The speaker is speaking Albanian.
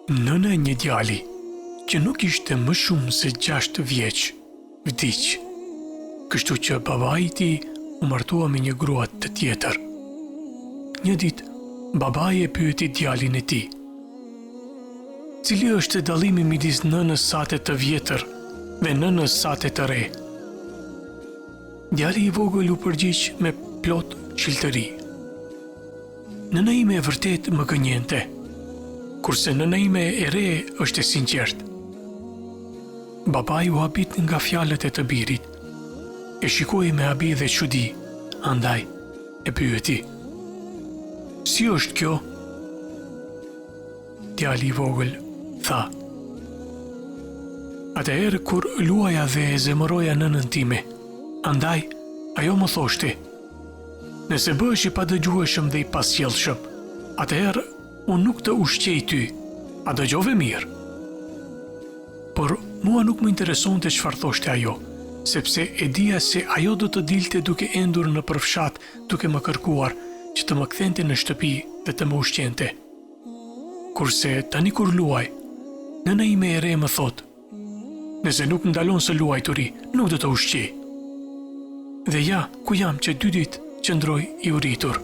Nëna e një djali, që nuk ishte më shumë se 6 vjeç, vdiq. Kështu që babai i tij u martua me një grua të tjetër. Një ditë, babai e pyeti djalin e tij: "Cili është dallimi midis nënës sate të vjetër dhe nënës sate të re?" Djali i vogël u përgjigj me plot qiltëri: "Nëna ime e vërtet më gënjente, kurse nëna ime e re është e sinqert." Babai u habit nga fjalët e të birit, e shikoi me habi dhe çudi, andaj e pyeti: "Si është kjo?" Djali i vogël tha: "Atëherë kur luaja dhe e zemëroja nënën time, andaj ajo më thoshte: nëse bëhesh i padëgjueshëm dhe i pasqjellshëm, atëherë unë nuk të ushqej ty, a dëgjove mirë?" Por mua nuk më interesonte çfarë thoshte ajo, sepse e dija se ajo do të dilte duke endur në përfshat duke më kërkuar që të më kthente në shtëpi dhe të më ushqente. Kurse tani kur luaj, nëna ime e re më thot: "Nëse nuk ndalon së luajturi, nuk do të ushqej." Dhe ja, ku jam që 2 ditë qëndroj i uritur.